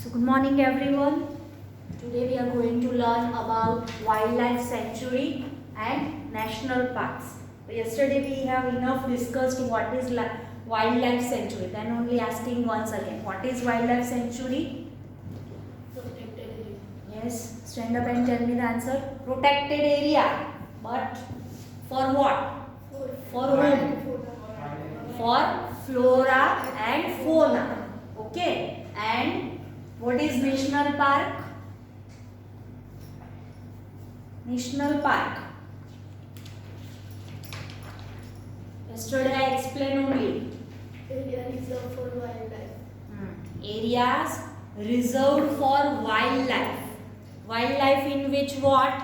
So good morning everyone. Today we are going to learn about wildlife sanctuary and national parks. Yesterday we have enough discussed what is wildlife sanctuary. Then only asking once again, what is wildlife sanctuary? Protected area. Yes, stand up and tell me the answer. Protected area. But for what? For whom? For flora and fauna. Okay. And what is national park? National park. Yesterday I explained only. Area reserved for wildlife. Areas reserved for wildlife. Wildlife in which what?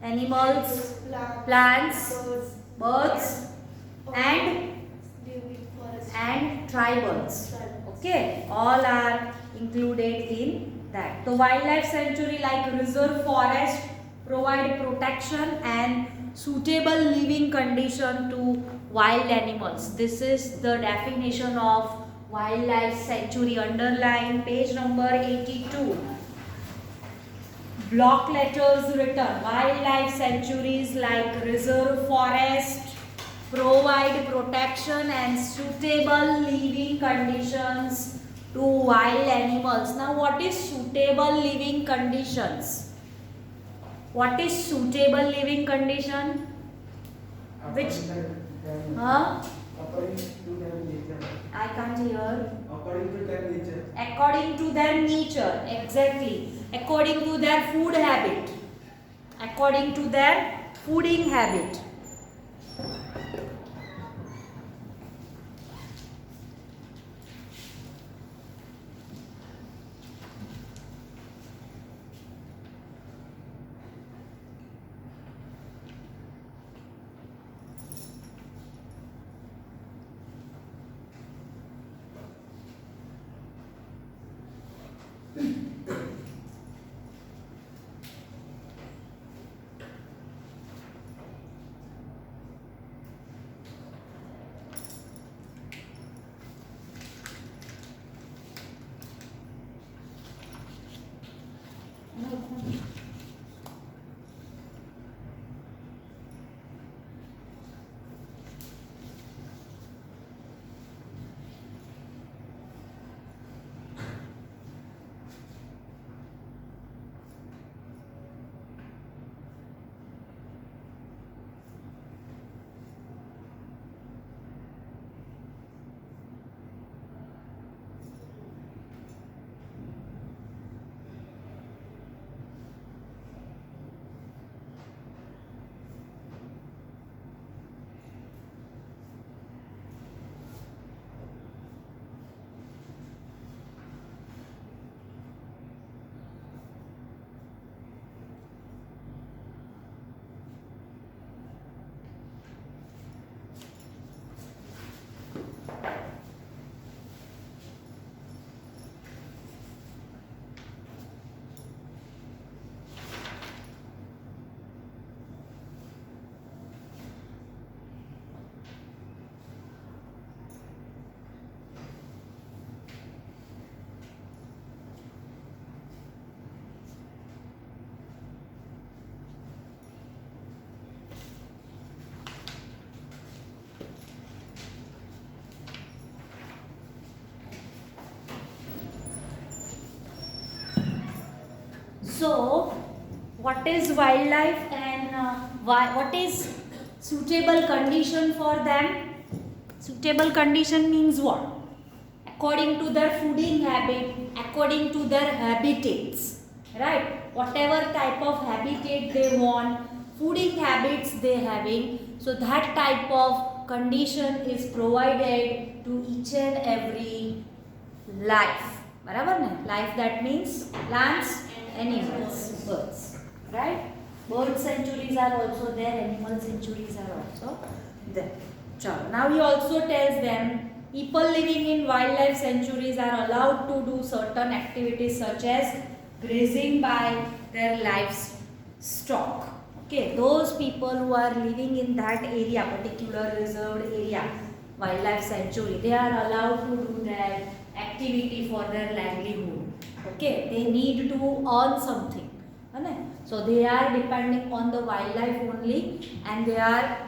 Animals, plants, birds and tribals. Okay, all are included in that. The wildlife sanctuary like reserve forest provide protection and suitable living condition to wild animals. This is the definition of wildlife sanctuary. Underline page number 82. Block letters written. Wildlife sanctuaries like reserve forest provide protection and suitable living conditions to wild animals. Now what is suitable living conditions? What is suitable living condition? Which? Huh? According to their nature. I can't hear. According to their nature. According to their nature, exactly. According to their food habit. According to their fooding habit. So, what is wildlife and what is suitable condition for them? Suitable condition means what? According to their fooding habit, according to their habitats, right? Whatever type of habitat they want, fooding habits they having, so that type of condition is provided to each and every life. बराबर ना? Life that means plants, animals, birds, right? Bird sanctuaries are also there, animal sanctuaries are also there. Now he also tells them people living in wildlife sanctuaries are allowed to do certain activities such as grazing by their livestock. Okay, those people who are living in that area, particular reserved area, wildlife sanctuary, they are allowed to do that activity for their livelihood. Okay, they need to earn something, है so they are depending on the wildlife only, and they are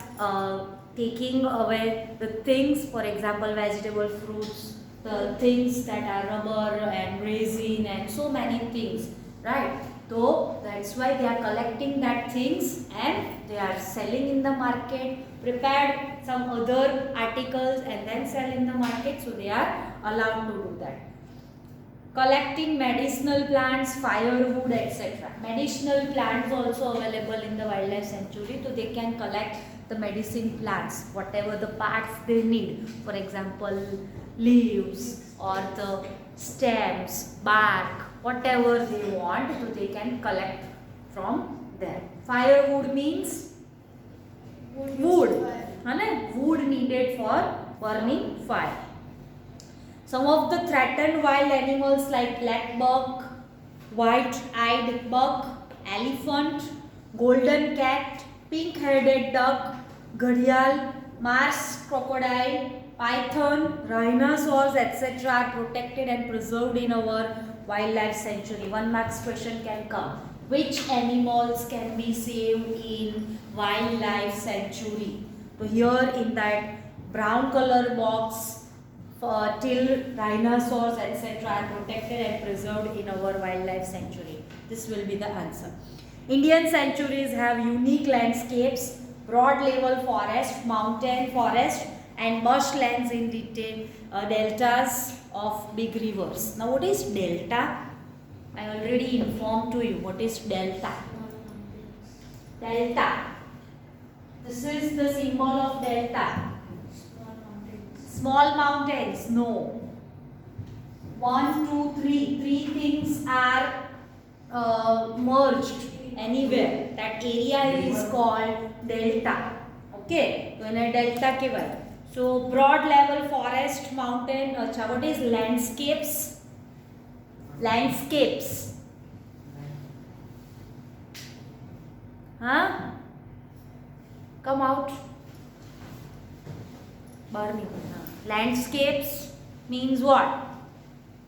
taking away the things, for example vegetable, fruits, the things that are rubber and resin and so many things, right? So that's why they are collecting that things and they are selling in the market, prepared some other articles and then sell in the market, so they are allowed to do that. Collecting medicinal plants, firewood, etc. Medicinal plants also available in the wildlife sanctuary, so they can collect the medicine plants, whatever the parts they need. For example, leaves or the stems, bark, whatever they want, so they can collect from there. Firewood means wood, wood needed for burning fire. Some of the threatened wild animals like black buck, white-eyed buck, elephant, golden cat, pink-headed duck, gharial, marsh crocodile, python, rhinoceros, etc. are protected and preserved in our wildlife sanctuary. One marks question can come. Which animals can be saved in wildlife sanctuary? So here in that brown color box, till rhinoceros etc. are protected and preserved in our wildlife sanctuary. This will be the answer. Indian sanctuaries have unique landscapes, broad level forest, mountain forest and marshlands in deltas of big rivers. Now what is delta? I already informed to you what is delta. Delta. This is the symbol of delta. Small mountains, no. 1, 2, 3. Three things are merged anywhere. That area is called delta. Okay, so in a delta keval. So broad level forest, mountain. Acha, what is landscapes? Landscapes. Huh? Come out. Burning. Landscapes means what?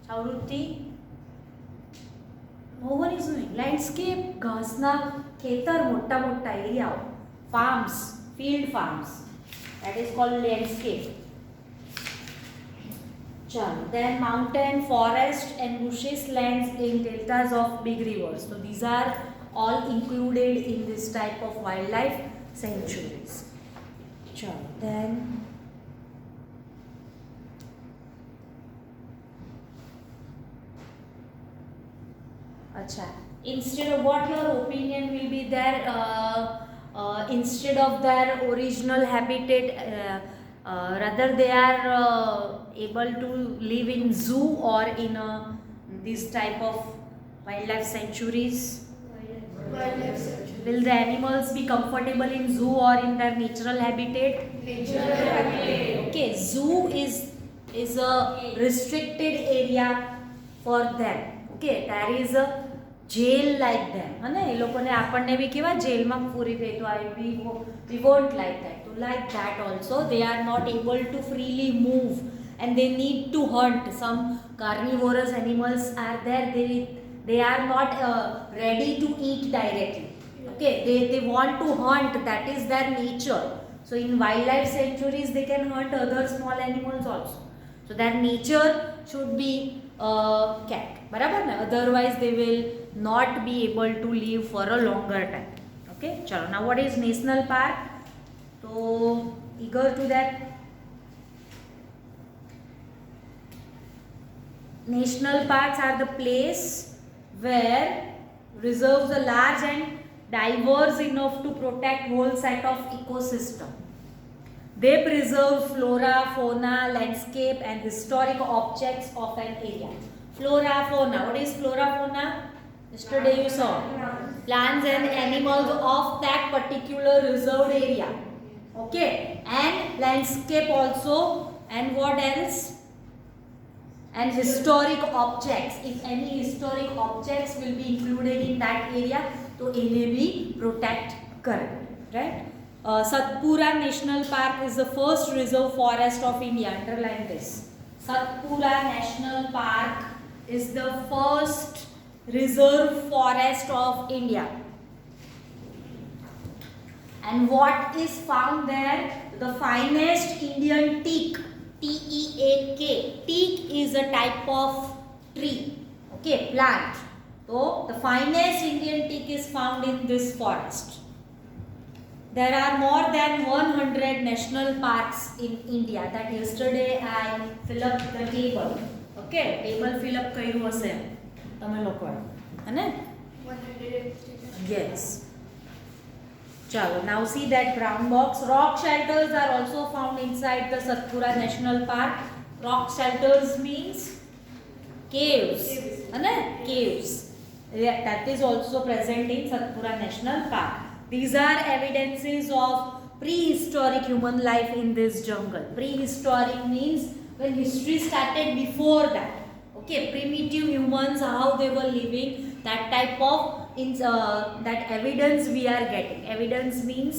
Chavruti? No one is knowing. Landscape, घासना खेतर मोटा मोटा area, farms, field farms. That is called landscape. Then mountain, forest and bushes lands in deltas of big rivers. So these are all included in this type of wildlife sanctuaries. Then Acha. Instead of what your opinion will be there, instead of their original habitat, rather they are able to live in zoo or in this type of wildlife sanctuaries. Wildlife sanctuary. Will the animals be comfortable in zoo or in their natural habitat? Natural habitat. Okay, zoo is a restricted area for them. Okay, there is a jail like them. है એ લોકોને આપણને બી કેવા જેલમાં પૂરી દે તો we won't like that. So like that also they are not able to freely move and they need to hunt. Some carnivorous animals are there. They are not ready to eat directly. Okay, they want to hunt. That is their nature. So in wildlife sanctuaries they can hunt other small animals also. So their nature should be kept. बराबर ना? Otherwise they will not be able to live for a longer time. Okay, चलो. Now what is national park? So eager to that. National parks are the place where reserves are large and diverse enough to protect whole set of ecosystem. They preserve flora, fauna, landscape and historic objects of an area. Flora, fauna. What is flora, fauna? Yesterday you saw. Plants and animals of that particular reserved area. Okay. And landscape also. And what else? And historic objects. If any historic objects will be included in that area, so it may be protect correct. Right? Satpura National Park is the first reserve forest of India. Underline this. Satpura National Park is the first reserve forest of India. And what is found there? The finest Indian teak, T-E-A-K. Teak is a type of tree, okay, plant. So the finest Indian teak is found in this forest. There are more than 100 national parks in India. That yesterday I fill up the table. Okay, table fill up કર્યું હશે તમે લોકોએ, હને? 150. Yes. Chalo, now see that brown box. Rock shelters are also found inside the Satpura National Park. Rock shelters means caves. Hane? Caves. Yeah, that is also present in Satpura National Park. These are evidences of prehistoric human life in this jungle. Prehistoric means when history started before that. Okay, primitive humans, how they were living, that type of that evidence we are getting. Evidence means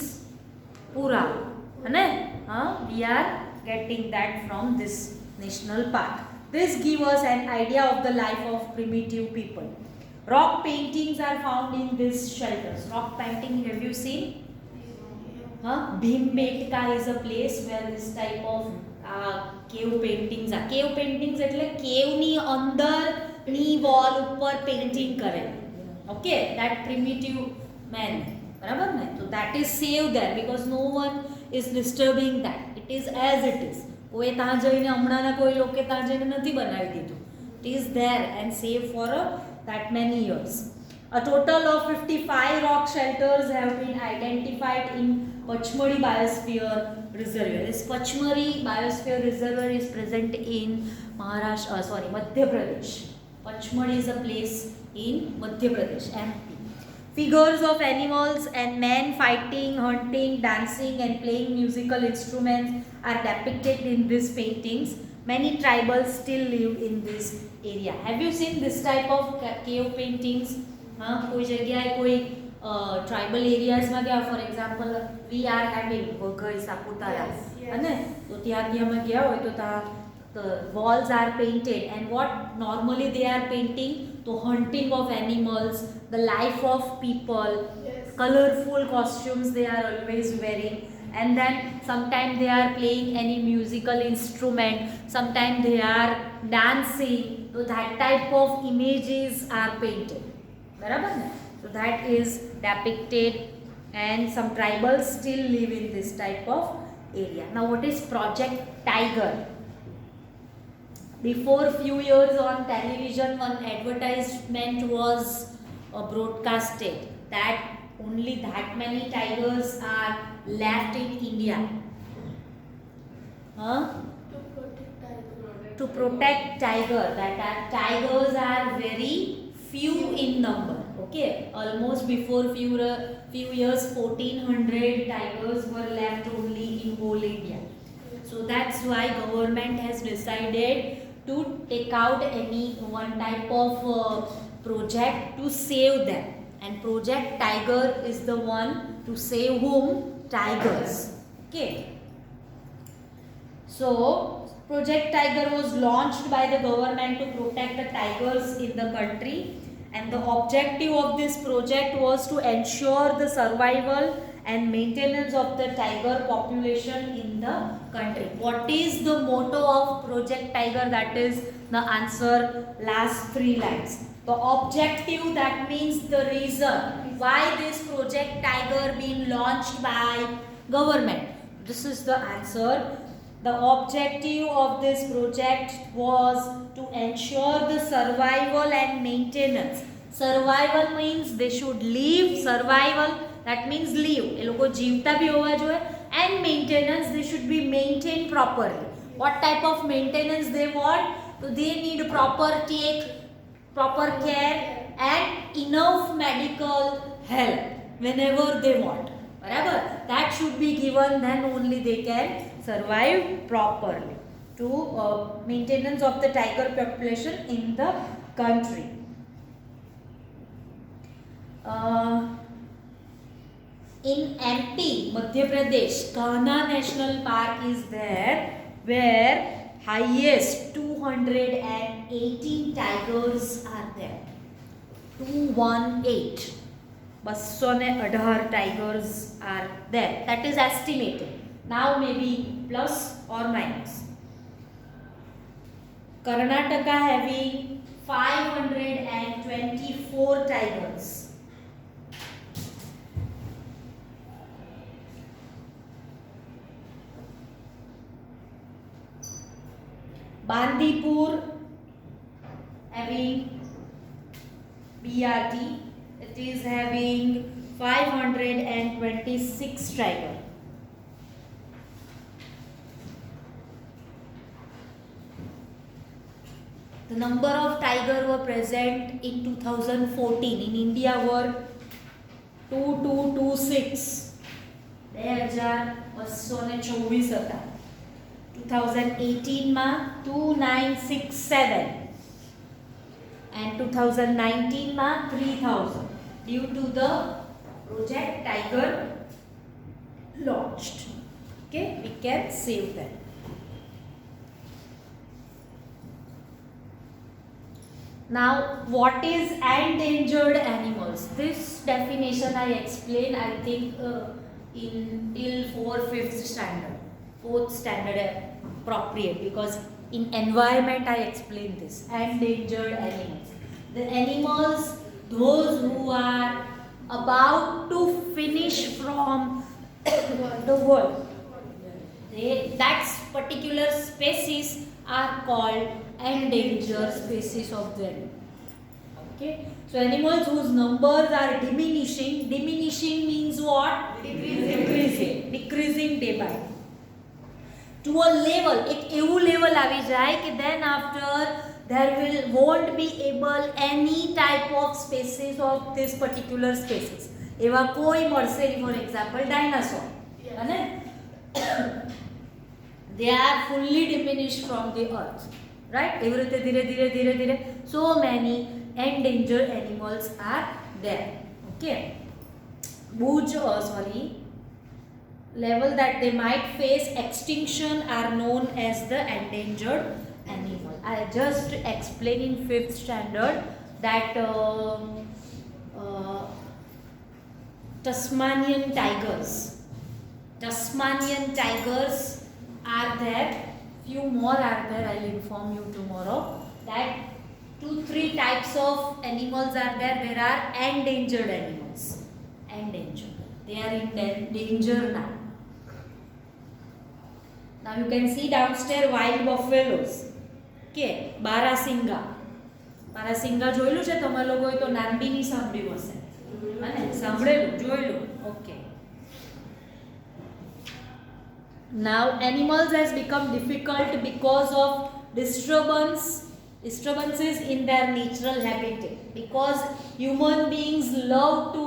pura. We are getting that from this national park. This gives us an idea of the life of primitive people. Rock paintings are found in these shelters. Rock painting, have you seen? Bhimbetka is a place where this type of cave paintings are. Cave paintings એટલે cave ની અંદર ની wall ઉપર painting કરે. Okay, that primitive man. બરાબર ને? So that is saved there because no one is disturbing that. It is as it is. કોઈ ત્યાં જઈને હમણાંના કોઈ લોકે ત્યાં જઈને નથી બનાવી દીધું. It is there and saved for that many years. A total of 55 rock shelters have been identified in Pachmari Biosphere Reservoir. This Pachmari Biosphere Reservoir is present in Madhya Pradesh. Pachmari is a place in Madhya Pradesh, MP. Figures of animals and men fighting, hunting, dancing and playing musical instruments are depicted in these paintings. Many tribals still live in this area. Have you seen this type of cave paintings? કોઈ જગ્યાએ કોઈ tribal એરિયાઝમાં ગયા, for example we are having Waghai Saputara, અને તો ત્યાં અમે ગયા હોય તો ત્યાં the walls are painted, and what normally they are painting, to hunting of animals, the life of people, colorful costumes they are always wearing, and then sometimes they are playing any musical instrument, sometimes they are dancing, so that type of images are painted. Barabar na? So that is depicted, and some tribals still live in this type of area. Now what is Project Tiger? Before few years on television, one advertisement was broadcasted that only that many tigers are left in India. To protect tiger, that tigers are very few in number. Okay, almost before few years 1400 tigers were left only in whole India. So that's why government has decided to take out any one type of project to save them, and Project Tiger is the one to save whom? Tigers. Okay, so Project Tiger was launched by the government to protect the tigers in the country, and the objective of this project was to ensure the survival and maintenance of the tiger population in the country. What is the motto of Project Tiger? That is the answer, last 3 lines. The objective, that means the reason why this Project Tiger being launched by government. This is the answer. The objective of this project was to ensure the survival and maintenance. Survival means they should live. Survival, that means live. એ લોકો જીવતા બી હોવા જોઈએ. And maintenance, they should be maintained properly. What type of maintenance they want? So they need proper care and enough medical help whenever they want. Barabar? That should be given, then only they can survive properly. To maintenance of the tiger population in the country. In MP, Madhya Pradesh, Kanha National Park is there, where highest 2 218 tigers are there. 218. 218 tigers are there. That is estimated. Now maybe plus or minus. Karnataka having 524 tigers. Bandipur having BRT, it is having 526 tiger. The number of tiger were present in 2014 in India were 2226. 2224 હતા. 2018 માં 2967 and 2019 માં 3000 due to the project Tiger launched. Okay, we can save that. Now, what is endangered animals? This definition I explained, I think, in till 4th, 5th standard. 4th standard appropriate, because in environment I explained this. Endangered animals. The animals, those who are about to finish from the world. That particular species are called endangered species of them. Okay, so animals whose numbers are diminishing. Diminishing means what? Decreasing day by day. To a level, एक એવું level આવી જાય कि then after there won't be able any type of species of this particular species. એવા કોઈ મળશે નહીં, for example dinosaur. અને they are fully diminished from the earth, right? એવી રીતે ધીરે so many endangered animals are there. Okay, level that they might face extinction are known as the endangered animal. I just explained in 5th standard that Tasmanian tigers are there. Few more are there. I will inform you tomorrow that 2-3 types of animals are there. There are endangered animals. Endangered. They are in danger now. Now you can see downstairs wild buffaloes. Okay, Barasinga. Barasinga જોયેલું છે તમે લોકોએ તો નામ બી નહીં સાંભળ્યું હશે. અને સાંભળેલું જોયેલું. Okay. Now animals has become difficult because of disturbances in their natural habitat, because human beings love to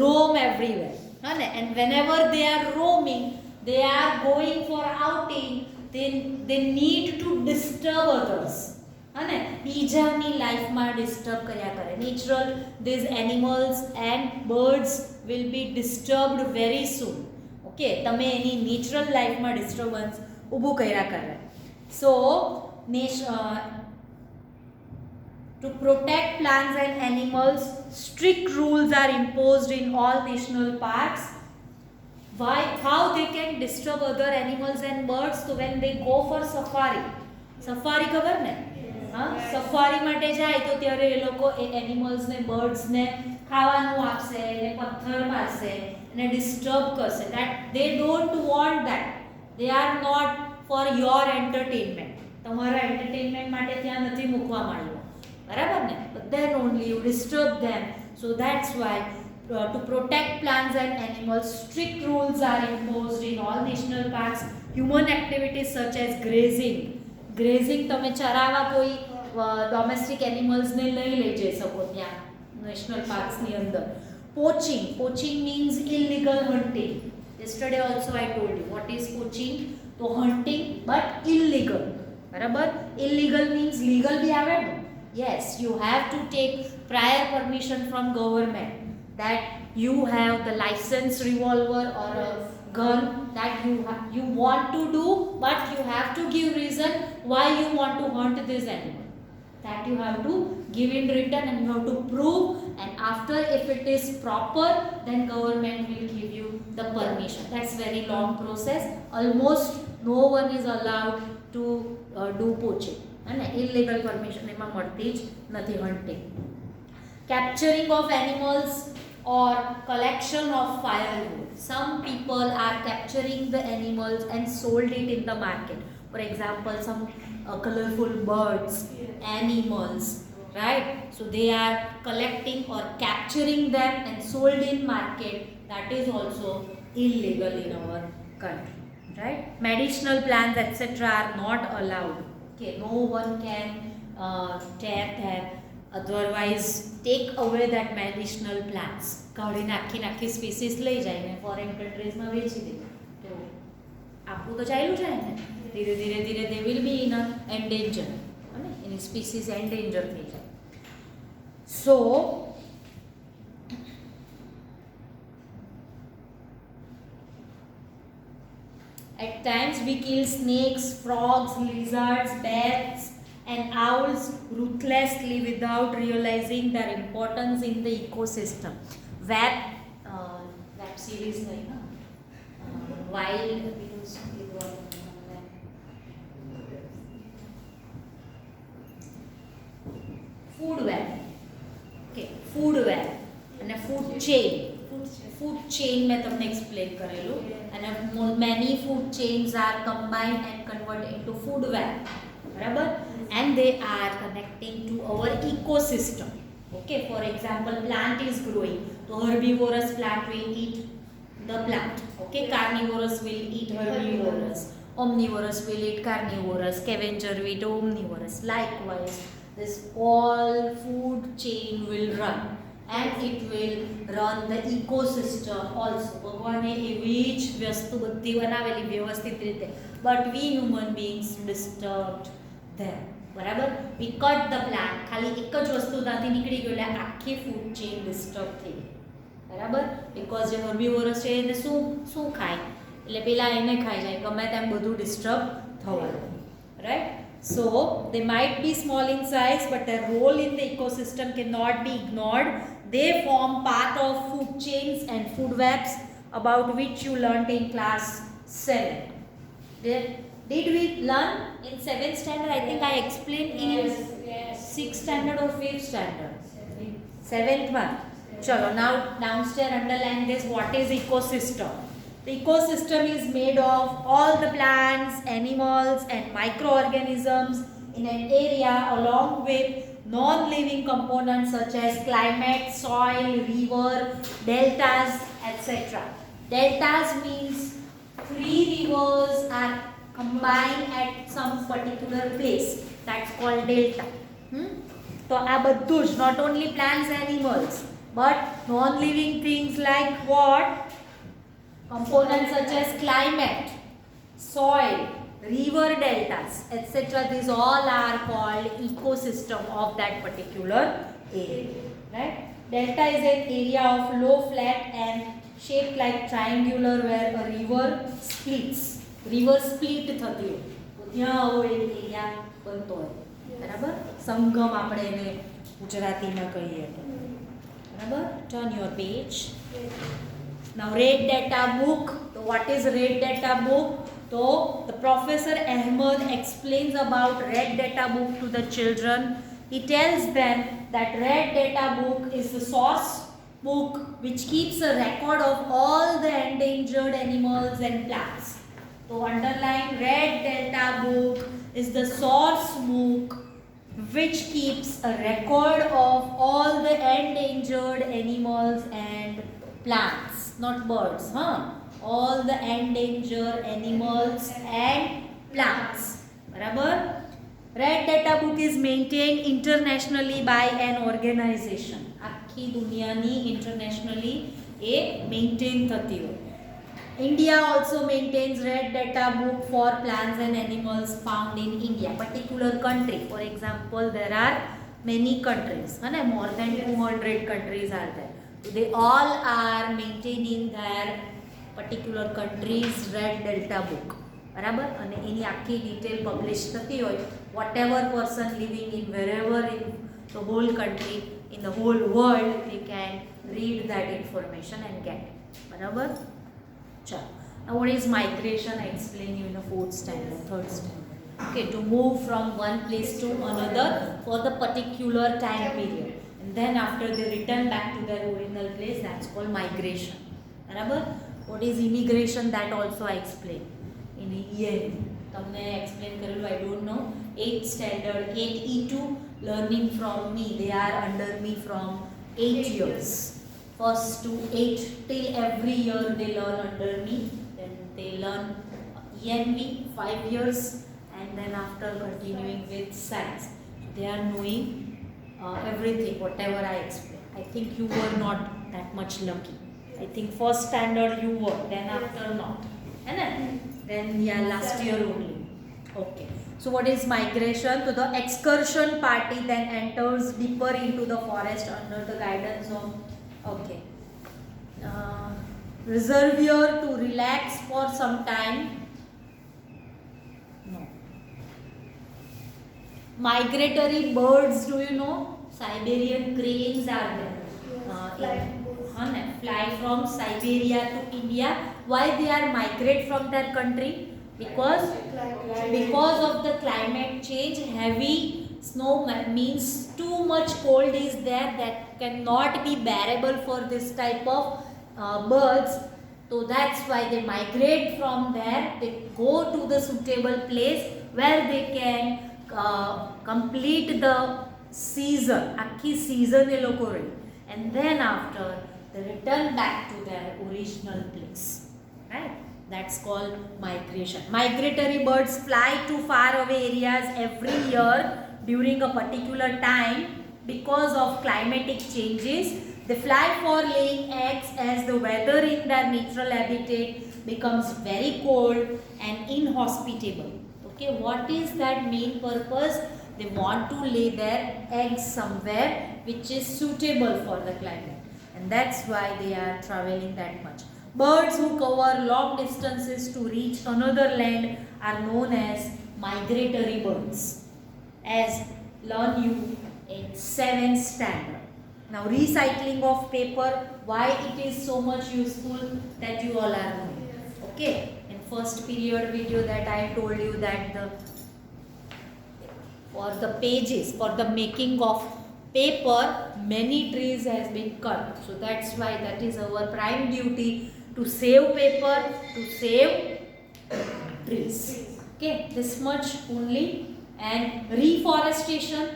roam everywhere, and whenever they are roaming, they are going for outing, they need to disturb others, બીજાની લાઈફમાં disturb કર્યા કરે. Natural, these animals and birds will be disturbed very soon. Okay, તમે એની natural લાઈફમાં disturbance ઊભું કર્યા કરે. So to protect plants and animals, strict rules are imposed in all national parks. Why? How they can disturb other animals and birds? So when they go for safari ખબર ને? Safari માટે જાય તો ત્યારે એ લોકો એ એનિમલ્સ ને birds ને ખાવાનું આપશે, એને પથ્થર મારશે, એને ડિસ્ટર્બ કરશે. That they don't want that. They are not for your entertainment. તમારા entertainment માટે ત્યાં નથી મૂકવામાં આવ્યો, બરાબર ને? But then only you disturb them. So that's why to protect plants and animals, strict rules are imposed in all national parks. Human activities such as grazing, તમે ચરાવા કોઈ ડોમેસ્ટિક એનિમલ્સને લઈ જઈ શકો ત્યાં નેશનલ પાર્ક્સની અંદર. Poaching means illegal hunting. Yesterday also I told you what is poaching. તો hunting but illegal, બરાબર? Illegal means legal બી આવે ને? Yes, you have to take prior permission from government that you have the licensed revolver or a gun that you want to do, but you have have to give reason why you want to hunt this animal. That you have to give in written and you have to prove, and after if it is proper, then government will give you the permission. That's very long process. Almost no one is allowed to do poaching. And illegal permission એમાં મળતી જ નથી hunting. Capturing of animals or collection of firewood. Some people are capturing the animals and sold it in the market. For example, some colorful birds, animals, right? So they are collecting or capturing them and sold in market. That is also illegal in our country, right? Medicinal plants etc. are not allowed. Okay, no one can tear them, otherwise take away that medicinal plants. કાઢીને આખી species લઈ જાય ને foreign કન્ટ્રીઝમાં વેચી દે તો આપણું તો ચાલ્યું જાય ને ધીરે ધીરે દે વિલ બી ઇન એન્ડેન્જર અને એની સ્પીસીસ એન્ડેન્જર થઈ જાય. સો at times we kill snakes, frogs, lizards, bats and owls ruthlessly without realizing their importance in the ecosystem. Web series nahi na, wild food web. Okay, food web and a food chain. Food chain મેં તમને explain કરેલું, and many food chains are combined and converted into food web, બરાબર, and they are connecting to our ecosystem. Okay, for example, plant is growing, so herbivorous plant will eat the plant. Okay, carnivorous will eat herbivorous, omnivorous will eat carnivorous, scavenger will eat omnivorous. Likewise, this all food chain will run and it will run the ecosystem also. ભગવાને એવી જ વસ્તુ બધી બનાવેલી વ્યવસ્થિત રીતે, but we human beings disturbed them. બરાબર, we cut the plant, ખાલી એક જ વસ્તુ ત્યાંથી નીકળી ગયો એટલે આખી ફૂડ ચેઇન ડિસ્ટર્બ થઈ ગઈ. બરાબર, બીકોઝ જે હર્બીવોરસ છે એને શું ખાય એટલે પેલા એને ખાઈ જાય, ગમે તેમ બધું ડિસ્ટર્બ થવાનું, right. So they might be small in size, but their role in the ecosystem cannot be ignored. They form part of food chains and food webs, about which you learnt in class 7. Did we learn in 7th standard? I think I explained in 6th standard or 5th standard. 7th one. Chalo, now downstairs underline this. What is ecosystem? The ecosystem is made of all the plants, animals and microorganisms in an area, along with non-living components such as climate, soil, river, deltas, etc. Deltas means 3 rivers are combined at some particular place. That's called delta. So આ બધું જ, not only plants, animals, but non-living things like what? Components such as climate, soil, river deltas, etc. These all are called ecosystem of that particular area, right? Delta is an area of low, flat and shaped like triangular where a river splits. River split થતી હોય તો ત્યાં આવો એક area બનતો હોય, બરાબર. સંગમ આપણે એને ગુજરાતીમાં કહીએ તો, બરાબર. Turn your page. Now red data book. So what is red data book? So the Professor Ahmed explains about red data book to the children. He tells them that red data book is the source book which keeps a record of all the endangered animals and plants. So underline, red data book is the source book which keeps a record of all the endangered animals and plants, not birds, all the endangered animals and plants. બરાબર. Red data book is maintained internationally by an organization. આખી દુનિયાની internationally એ maintain થતી હોય. India also maintains red data book for plants and animals found in India, particular country. For example, there are many countries, more than 200 countries are there. They all are maintaining their particular country's red delta book. બરાબર. અને એની આખી detail publish થતી હોય, whatever person living in wherever in the whole country, in the whole world, they can read that information and get it. બરાબર. ચાલો. Now what is migration? I explain you in the fourth standard, third standard. Okay, to move from one place to another for the particular time period, and then after they return back to their original place, that's called migration. બરાબર. What is immigration? That also I explain in EM. તમને explain કરેલું, I don't know. 8th standard, 8E2, learning from me. They are under me from 8 years. First to 8 till every year they learn under me. Then they learn ENV 5 years, and then after continuing with science, they are knowing everything, whatever I explain. I think you were not that much lucky. I think first standard you were, then after not. And then yeah, last year only. Okay. So what is migration? So the excursion party then enters deeper into the forest under the guidance of reservoir to relax for some time. No. Migratory birds, do you know? Siberian cranes are there. Fly from Siberia to India. Why they are migrate from their country? Because of the climate change, heavy snow means too much cold is there that cannot be bearable for this type of birds. So that's why they migrate from there. They go to the suitable place where they can complete the season, akhi season e loko rahe, and then after they return back to their original place, right? That's called migration. Migratory birds fly to far away areas every year during a particular time because of climatic changes. They fly for laying eggs as the weather in their natural habitat becomes very cold and inhospitable. Okay, what is that main purpose? They want to lay their eggs somewhere which is suitable for the climate, and that's why they are traveling that much. Birds who cover long distances to reach another land are known as migratory birds, as learn you in 7th standard. Now recycling of paper, why it is so much useful, that you all are knowing. Okay, in first period video that I told you that for the pages, for the making of paper, many trees has been cut. So that's why that is our prime duty, to save paper, to save trees. Okay, this much only. And reforestation,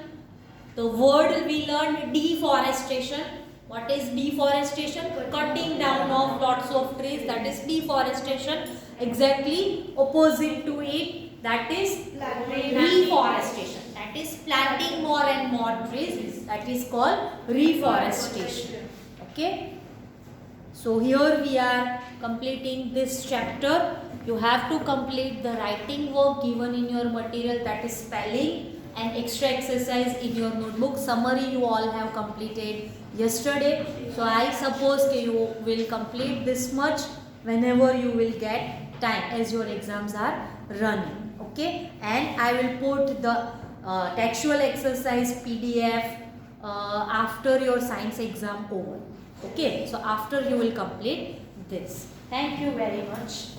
the word we learned deforestation. What is deforestation? Cutting down of lots of trees, that is deforestation. Exactly opposite to it, that is reforestation. That is planting more and more trees. That is called reforestation. Okay. So here we are completing this chapter. You have to complete the writing work given in your material, that is spelling, and extra exercise in your notebook. Summary you all have completed yesterday. So I suppose that you will complete this much whenever you will get time, as your exams are running. Okay, and I will put the textual exercise PDF after your science exam over. Okay, so after you will complete this. Thank you very much.